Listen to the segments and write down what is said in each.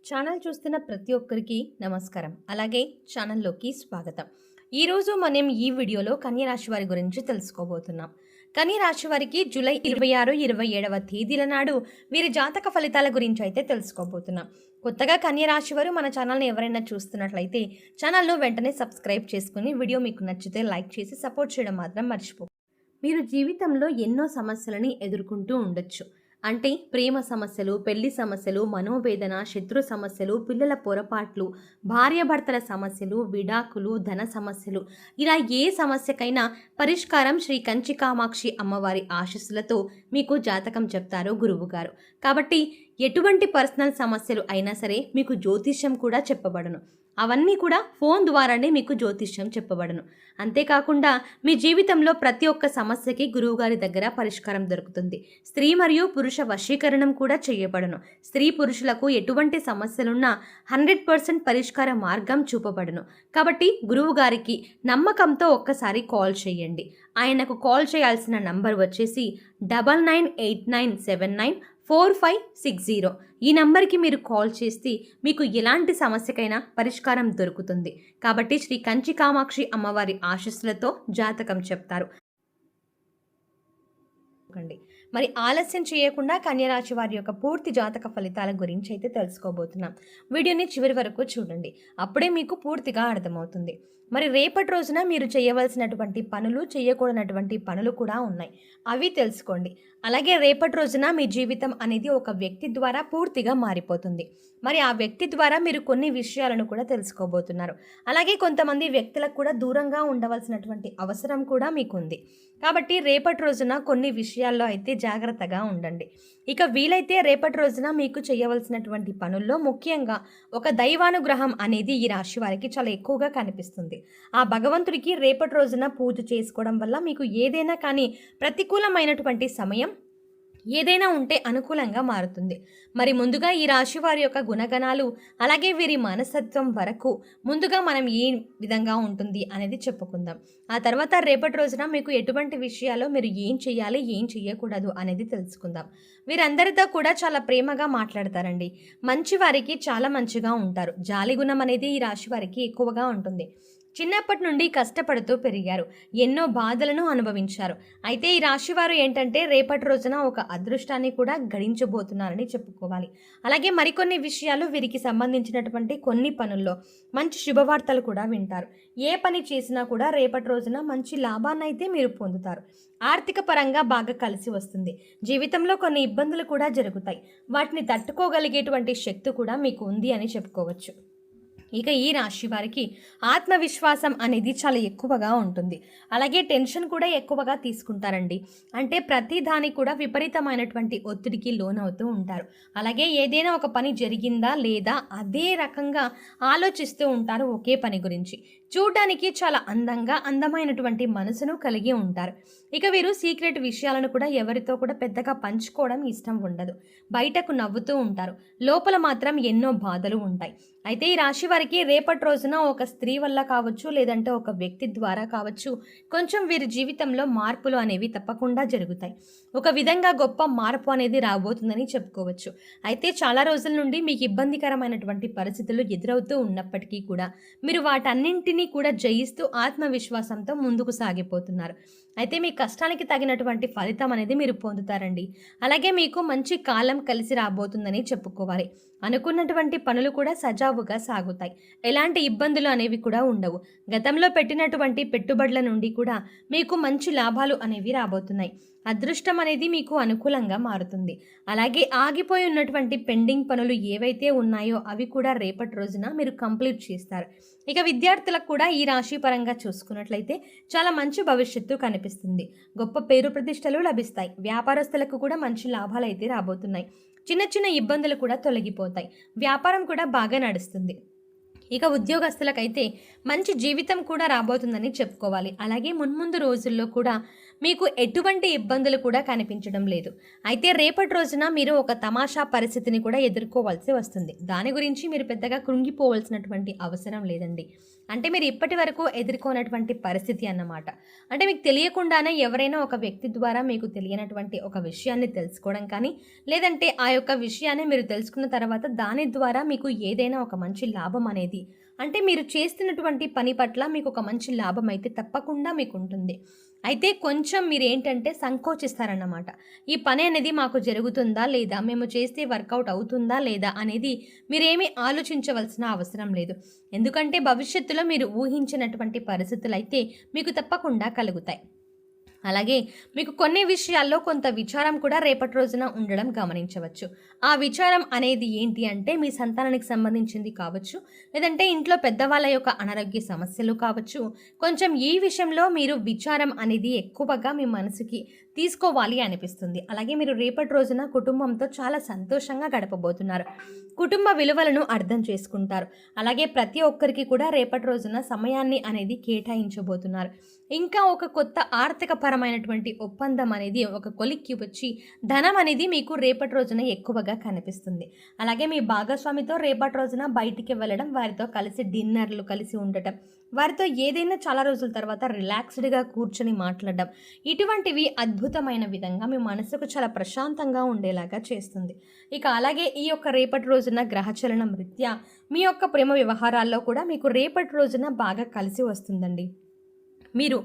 Channel చూస్తున్న ప్రతి ఒక్కరికి నమస్కారం. అలాగే ఛానల్లోకి స్వాగతం. ఈరోజు మనం ఈ వీడియోలో కన్య రాశి వారి గురించి తెలుసుకోబోతున్నాం. కన్య రాశి వారికి జూలై 26, 27వ తేదీల నాడు వీరి జాతక ఫలితాల గురించి అయితే తెలుసుకోబోతున్నాం. కొత్తగా కన్య రాశి వారు మన ఛానల్ని ఎవరైనా చూస్తున్నట్లయితే ఛానల్ను వెంటనే సబ్స్క్రైబ్ చేసుకుని వీడియో మీకు నచ్చితే లైక్ చేసి సపోర్ట్ చేయడం మాత్రం మర్చిపో. మీరు జీవితంలో ఎన్నో సమస్యలని ఎదుర్కొంటూ ఉండొచ్చు. అంటే ప్రేమ సమస్యలు, పెళ్లి సమస్యలు, మనోవేదన, శత్రు సమస్యలు, పిల్లల పొరపాట్లు, భార్యాభర్తల సమస్యలు, విడాకులు, ధన సమస్యలు, ఇలా ఏ సమస్యకైనా పరిష్కారం శ్రీ కంచి కామాక్షి అమ్మవారి ఆశీస్సులతో మీకు జాతకం చెప్తారు గురువుగారు. కాబట్టి ఎటువంటి పర్సనల్ సమస్యలు అయినా సరే మీకు జ్యోతిష్యం కూడా చెప్పబడను. అవన్నీ కూడా ఫోన్ ద్వారానే మీకు జ్యోతిష్యం చెప్పబడను. అంతేకాకుండా మీ జీవితంలో ప్రతి ఒక్క సమస్యకి గురువుగారి దగ్గర పరిష్కారం దొరుకుతుంది. స్త్రీ మరియు పురుష వశీకరణం కూడా చేయబడను. స్త్రీ పురుషులకు ఎటువంటి సమస్యలున్నా 100% పరిష్కార మార్గం చూపబడను. కాబట్టి గురువుగారికి నమ్మకంతో ఒక్కసారి కాల్ చేయండి. ఆయనకు కాల్ చేయాల్సిన నంబర్ వచ్చేసి 9989794560. ఈ నంబర్కి మీరు కాల్ చేస్తే మీకు ఎలాంటి సమస్యకైనా పరిష్కారం దొరుకుతుంది. కాబట్టి శ్రీ కంచి కామాక్షి అమ్మవారి ఆశీస్సులతో జాతకం చెప్తారు. మరి ఆలస్యం చేయకుండా కన్యరాశి వారి యొక్క పూర్తి జాతక ఫలితాల గురించి అయితే తెలుసుకోబోతున్నాం. వీడియోని చివరి వరకు చూడండి, అప్పుడే మీకు పూర్తిగా అర్థమవుతుంది. మరి రేపటి రోజున మీరు చేయవలసినటువంటి పనులు, చేయకూడనటువంటి పనులు కూడా ఉన్నాయి, అవి తెలుసుకోండి. అలాగే రేపటి రోజున మీ జీవితం అనేది ఒక వ్యక్తి ద్వారా పూర్తిగా మారిపోతుంది. మరి ఆ వ్యక్తి ద్వారా మీరు కొన్ని విషయాలను కూడా తెలుసుకోబోతున్నారు. అలాగే కొంతమంది వ్యక్తులకు కూడా దూరంగా ఉండవలసినటువంటి అవసరం కూడా మీకు ఉంది. కాబట్టి రేపటి రోజున కొన్ని విషయాల్లో అయితే జాగ్రత్తగా ఉండండి. ఇక వీలైతే రేపటి రోజున మీకు చేయవలసినటువంటి పనుల్లో ముఖ్యంగా ఒక దైవానుగ్రహం అనేది ఈ రాశి వారికి చాలా ఎక్కువగా కనిపిస్తుంది. ఆ భగవంతుడికి రేపటి రోజున పూజ చేసుకోవడం వల్ల మీకు ఏదైనా కానీ ప్రతికూలమైనటువంటి సమయం ఏదైనా ఉంటే అనుకూలంగా మారుతుంది. మరి ముందుగా ఈ రాశి వారి యొక్క గుణగణాలు, అలాగే వీరి మనస్తత్వం వరకు ముందుగా మనం ఏ విధంగా ఉంటుంది అనేది చెప్పుకుందాం. ఆ తర్వాత రేపటి రోజున మీకు ఎటువంటి విషయాల్లో మీరు ఏం చేయాలి, ఏం చేయకూడదు అనేది తెలుసుకుందాం. వీరందరితో కూడా చాలా ప్రేమగా మాట్లాడతారండి. మంచి వారికి చాలా మంచిగా ఉంటారు. జాలి గుణం అనేది ఈ రాశి వారికి ఎక్కువగా ఉంటుంది. చిన్నప్పటి నుండి కష్టపడుతూ పెరిగారు. ఎన్నో బాధలను అనుభవించారు. అయితే ఈ రాశివారు ఏంటంటే రేపటి రోజున ఒక అదృష్టాన్ని కూడా గడించబోతున్నారని చెప్పుకోవాలి. అలాగే మరికొన్ని విషయాలు వీరికి సంబంధించినటువంటి కొన్ని పనుల్లో మంచి శుభవార్తలు కూడా వింటారు. ఏ పని చేసినా కూడా రేపటి రోజున మంచి లాభాన్ని అయితే మీరు పొందుతారు. ఆర్థిక పరంగా బాగా కలిసి వస్తుంది. జీవితంలో కొన్ని ఇబ్బందులు కూడా జరుగుతాయి. వాటిని తట్టుకోగలిగేటువంటి శక్తి కూడా మీకు ఉంది అని చెప్పుకోవచ్చు. ఇక ఈ రాశి వారికి ఆత్మవిశ్వాసం అనేది చాలా ఎక్కువగా ఉంటుంది. అలాగే టెన్షన్ కూడా ఎక్కువగా తీసుకుంటారండి. అంటే ప్రతి దానికి కూడా విపరీతమైనటువంటి ఒత్తిడికి లోనవుతూ ఉంటారు. అలాగే ఏదైనా ఒక పని జరిగిందా లేదా అదే రకంగా ఆలోచిస్తూ ఉంటారు ఒకే పని గురించి. చూడడానికి చాలా అందమైనటువంటి మనసును కలిగి ఉంటారు. ఇక వీరు సీక్రెట్ విషయాలను కూడా ఎవరితో కూడా పెద్దగా పంచుకోవడం ఇష్టం ఉండదు. బయటకు నవ్వుతూ ఉంటారు, లోపల మాత్రం ఎన్నో బాధలు ఉంటాయి. అయితే ఈ రాశి వారికి రేపటి రోజున ఒక స్త్రీ వల్ల కావచ్చు, లేదంటే ఒక వ్యక్తి ద్వారా కావచ్చు, కొంచెం వీరి జీవితంలో మార్పులు అనేవి తప్పకుండా జరుగుతాయి. ఒక విధంగా గొప్ప మార్పు అనేది రాబోతుందని చెప్పుకోవచ్చు. అయితే చాలా రోజుల నుండి మీకు ఇబ్బందికరమైనటువంటి పరిస్థితులు ఎదురవుతూ ఉన్నప్పటికీ కూడా మీరు వాటన్నింటినీ కూడా జయిస్తూ ఆత్మవిశ్వాసంతో ముందుకు సాగిపోతున్నారు. అయితే మీ కష్టానికి తగినటువంటి ఫలితం అనేది మీరు పొందుతారండి. అలాగే మీకు మంచి కాలం కలిసి రాబోతుందని చెప్పుకోవాలి. అనుకున్నటువంటి పనులు కూడా సజావుగా సాగుతాయి. ఎలాంటి ఇబ్బందులు అనేవి కూడా ఉండవు. గతంలో పెట్టినటువంటి పెట్టుబడుల నుండి కూడా మీకు మంచి లాభాలు అనేవి రాబోతున్నాయి. అదృష్టం అనేది మీకు అనుకూలంగా మారుతుంది. అలాగే ఆగిపోయి ఉన్నటువంటి పెండింగ్ పనులు ఏవైతే ఉన్నాయో అవి కూడా రేపటి రోజున మీరు కంప్లీట్ చేస్తారు. ఇక విద్యార్థులకు కూడా ఈ రాశి పరంగా చూసుకున్నట్లయితే చాలా మంచి భవిష్యత్తు కనిపిస్తుంది. గొప్ప పేరు ప్రతిష్టలు లభిస్తాయి. వ్యాపారస్తులకు కూడా మంచి లాభాలు అయితే రాబోతున్నాయి. చిన్న చిన్న ఇబ్బందులు కూడా తొలగిపోతాయి. వ్యాపారం కూడా బాగా నడుస్తుంది. ఇక ఉద్యోగస్తులకైతే మంచి జీవితం కూడా రాబోతుందని చెప్పుకోవాలి. అలాగే మున్ముందు రోజుల్లో కూడా మీకు ఎటువంటి ఇబ్బందులు కూడా కనిపించడం లేదు. అయితే రేపటి రోజున మీరు ఒక తమాషా పరిస్థితిని కూడా ఎదుర్కోవాల్సి వస్తుంది. దాని గురించి మీరు పెద్దగా కృంగిపోవాల్సినటువంటి అవసరం లేదండి. అంటే మీరు ఇప్పటి వరకు ఎదుర్కొన్నటువంటి పరిస్థితి అన్నమాట. అంటే మీకు తెలియకుండానే ఎవరైనా ఒక వ్యక్తి ద్వారా మీకు తెలియనటువంటి ఒక విషయాన్ని తెలుసుకోవడం కానీ, లేదంటే ఆ యొక్క విషయాన్ని మీరు తెలుసుకున్న తర్వాత దాని ద్వారా మీకు ఏదైనా ఒక మంచి లాభం అనేది, అంటే మీరు చేస్తున్నటువంటి పని పట్ల మీకు ఒక మంచి లాభం అయితే తప్పకుండా మీకు ఉంటుంది. అయితే కొంచెం మీరేంటంటే సంకోచిస్తారన్నమాట. ఈ పని అనేది మాకు జరుగుతుందా లేదా? మేము చేస్తే వర్కౌట్ అవుతుందా లేదా? అనేది మీరేమీ ఆలోచించవలసిన అవసరం లేదు. ఎందుకంటే భవిష్యత్తులో మీరు ఊహించినటువంటి పరిస్థితులైతే మీకు తప్పకుండా కలుగుతాయి. అలాగే మీకు కొన్ని విషయాల్లో కొంత విచారం కూడా రేపటి రోజున ఉండడం గమనించవచ్చు. ఆ విచారం అనేది ఏంటి అంటే మీ సంతానానికి సంబంధించింది కావచ్చు, లేదంటే ఇంట్లో పెద్దవాళ్ళ యొక్క అనారోగ్య సమస్యలు కావచ్చు. కొంచెం ఈ విషయంలో మీరు విచారం అనేది ఎక్కువగా మీ మనసుకి తీసుకోవాలి అనిపిస్తుంది. అలాగే మీరు రేపటి రోజున కుటుంబంతో చాలా సంతోషంగా గడపబోతున్నారు. కుటుంబ విలువలను అర్థం చేసుకుంటారు. అలాగే ప్రతి ఒక్కరికి కూడా రేపటి రోజున సమయాన్ని అనేది కేటాయించబోతున్నారు. ఇంకా ఒక కొత్త ఆర్థిక పరమైనటువంటి ఒప్పందం అనేది ఒక కొలిక్కి వచ్చి ధనం అనేది మీకు రేపటి రోజున ఎక్కువగా కనిపిస్తుంది. అలాగే మీ భాగస్వామితో రేపటి రోజున బయటికి వెళ్ళడం, వారితో కలిసి డిన్నర్లు కలిసి ఉండటం, వారితో ఏదైనా చాలా రోజుల తర్వాత రిలాక్స్డ్గా కూర్చొని మాట్లాడడం, ఇటువంటివి అద్భుతమైన విధంగా మీ మనసుకు చాలా ప్రశాంతంగా ఉండేలాగా చేస్తుంది. ఇక అలాగే ఈ యొక్క రేపటి రోజున గ్రహచలనం రీత్యా మీ యొక్క ప్రేమ వ్యవహారాల్లో కూడా మీకు రేపటి రోజున బాగా కలిసి వస్తుందండి. మీరు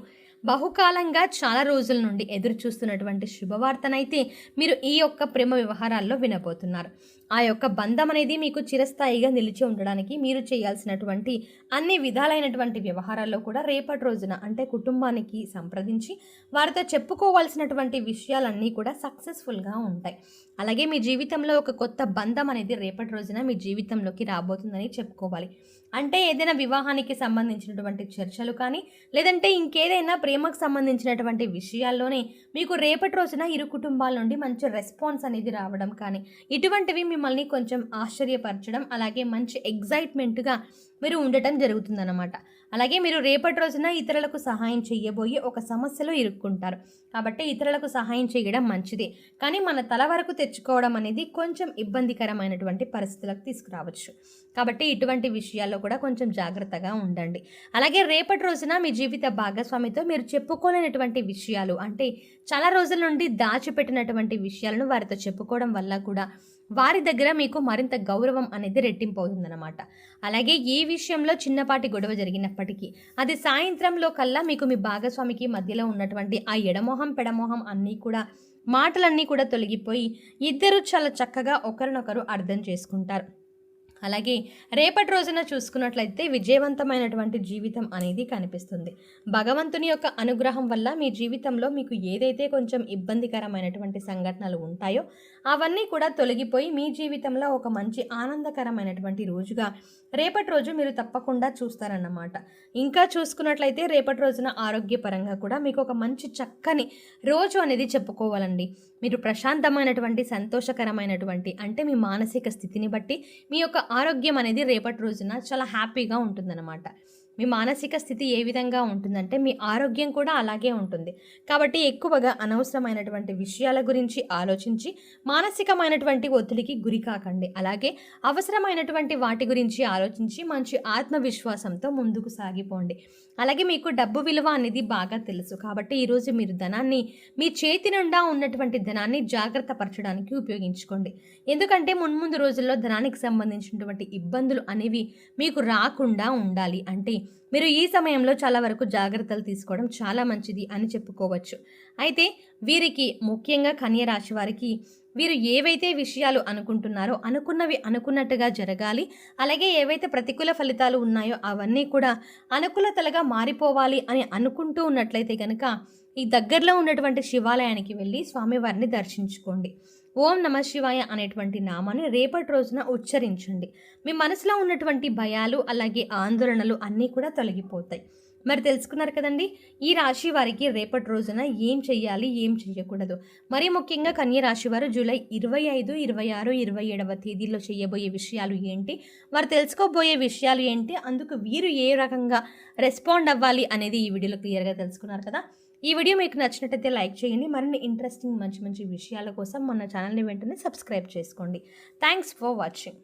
బహుకాలంగా చాలా రోజుల నుండి ఎదురు చూస్తున్నటువంటి శుభవార్తనైతే మీరు ఈ యొక్క ప్రేమ వ్యవహారాల్లో వినబోతున్నారు. ఆ యొక్క బంధం అనేది మీకు చిరస్థాయిగా నిలిచి ఉండడానికి మీరు చేయాల్సినటువంటి అన్ని విధాలైనటువంటి వ్యవహారాల్లో కూడా రేపటి రోజున అంటే కుటుంబానికి సంప్రదించి వారితో చెప్పుకోవాల్సినటువంటి విషయాలన్నీ కూడా సక్సెస్ఫుల్గా ఉంటాయి. అలాగే మీ జీవితంలో ఒక కొత్త బంధం అనేది రేపటి రోజున మీ జీవితంలోకి రాబోతుందని చెప్పుకోవాలి. అంటే ఏదైనా వివాహానికి సంబంధించినటువంటి చర్చలు కానీ, లేదంటే ఇంకేదైనా ప్రేమకు సంబంధించినటువంటి విషయాల్లోనే మీకు రేపటి రోజున ఇరు కుటుంబాల నుండి మంచి రెస్పాన్స్ అనేది రావడం కానీ, ఇటువంటివి మిమ్మల్ని కొంచెం ఆశ్చర్యపరచడం, అలాగే మంచి ఎగ్జైట్మెంట్గా మీరు ఉండటం జరుగుతుందన్నమాట. అలాగే మీరు రేపటి రోజున ఇతరులకు సహాయం చేయబోయి ఒక సమస్యలో ఇరుక్కుంటారు. కాబట్టి ఇతరులకు సహాయం చేయడం మంచిదే, కానీ మన తల వరకు తెచ్చుకోవడం అనేది కొంచెం ఇబ్బందికరమైనటువంటి పరిస్థితులకు తీసుకురావచ్చు. కాబట్టి ఇటువంటి విషయాల్లో కూడా కొంచెం జాగ్రత్తగా ఉండండి. అలాగే రేపటి రోజున మీ జీవిత భాగస్వామితో మీరు చెప్పుకోలేనటువంటి విషయాలు, అంటే చాలా రోజుల నుండి దాచిపెట్టినటువంటి విషయాలను వారితో చెప్పుకోవడం వల్ల కూడా వారి దగ్గర మీకు మరింత గౌరవం అనేది రెట్టింపు అవుతుందన్నమాట. అలాగే ఈ విషయంలో చిన్నపాటి గొడవ జరిగినప్పటికీ అది సాయంత్రంలో కల్లా మీకు మీ భాగస్వామికి మధ్యలో ఉన్నటువంటి ఆ ఎడమొహం పెడమొహం అన్నీ కూడా మాటలన్నీ కూడా తొలగిపోయి ఇద్దరు చాలా చక్కగా ఒకరినొకరు అర్థం చేసుకుంటారు. అలాగే రేపటి రోజున చూసుకున్నట్లయితే విజయవంతమైనటువంటి జీవితం అనేది కనిపిస్తుంది. భగవంతుని యొక్క అనుగ్రహం వల్ల మీ జీవితంలో మీకు ఏదైతే కొంచెం ఇబ్బందికరమైనటువంటి సంఘటనలు ఉంటాయో అవన్నీ కూడా తొలగిపోయి మీ జీవితంలో ఒక మంచి ఆనందకరమైనటువంటి రోజుగా రేపటి రోజు మీరు తప్పకుండా చూస్తారన్నమాట. ఇంకా చూసుకున్నట్లయితే రేపటి రోజున ఆరోగ్యపరంగా కూడా మీకు ఒక మంచి చక్కని రోజు అనేది చెప్పుకోవాలండి. మీరు ప్రశాంతమైనటువంటి సంతోషకరమైనటువంటి అంటే మీ మానసిక స్థితిని బట్టి మీ యొక్క ఆరోగ్యం అనేది రేపటి రోజున చాలా హ్యాపీగా ఉంటుందన్నమాట. మీ మానసిక స్థితి ఏ విధంగా ఉంటుందంటే మీ ఆరోగ్యం కూడా అలాగే ఉంటుంది. కాబట్టి ఎక్కువగా అనవసరమైనటువంటి విషయాల గురించి ఆలోచించి మానసికమైనటువంటి ఒత్తిడికి గురి కాకండి. అలాగే అవసరమైనటువంటి వాటి గురించి ఆలోచించి మంచి ఆత్మవిశ్వాసంతో ముందుకు సాగిపోండి. అలాగే మీకు డబ్బు విలువ అనేది బాగా తెలుసు. కాబట్టి ఈరోజు మీరు ధనాన్ని మీ చేతి నిండా ఉన్నటువంటి ధనాన్ని జాగ్రత్త పరచడానికి ఉపయోగించుకోండి. ఎందుకంటే మున్ముందు రోజుల్లో ధనానికి సంబంధించినటువంటి ఇబ్బందులు అనేవి మీకు రాకుండా ఉండాలి అంటే మీరు ఈ సమయంలో చాలా వరకు జాగ్రత్తలు తీసుకోవడం చాలా మంచిది అని చెప్పుకోవచ్చు. అయితే వీరికి ముఖ్యంగా కన్య రాశి వారికి వీరు ఏవైతే విషయాలు అనుకుంటున్నారో అనుకున్నవి అనుకున్నట్టుగా జరగాలి. అలాగే ఏవైతే ప్రతికూల ఫలితాలు ఉన్నాయో అవన్నీ కూడా అనుకూలతలుగా మారిపోవాలి అని అనుకుంటూ ఉన్నట్లయితే కనుక ఈ దగ్గరలో ఉన్నటువంటి శివాలయానికి వెళ్ళి స్వామివారిని దర్శించుకోండి. ఓం నమ శివాయ అనేటువంటి నామాన్ని రేపటి రోజున ఉచ్చరించండి. మీ మనసులో ఉన్నటువంటి భయాలు అలాగే ఆందోళనలు అన్నీ కూడా తొలగిపోతాయి. మరి తెలుసుకున్నారు కదండి, ఈ రాశి వారికి రేపటి రోజున ఏం చెయ్యాలి, ఏం చెయ్యకూడదు. మరీ ముఖ్యంగా కన్య రాశి వారు జూలై 25, 26, 27వ తేదీల్లో చేయబోయే విషయాలు ఏంటి, వారు తెలుసుకోబోయే విషయాలు ఏంటి, అందుకు వీరు ఏ రకంగా రెస్పాండ్ అవ్వాలి అనేది ఈ వీడియోలో క్లియర్గా తెలుసుకున్నారు కదా. ఈ వీడియో మీకు నచ్చినట్టయితే లైక్ చేయండి. మరిన్ని ఇంట్రెస్టింగ్ మంచి మంచి విషయాల కోసం మన ఛానల్ని వెంటనే సబ్స్క్రైబ్ చేసుకోండి. Thanks for watching.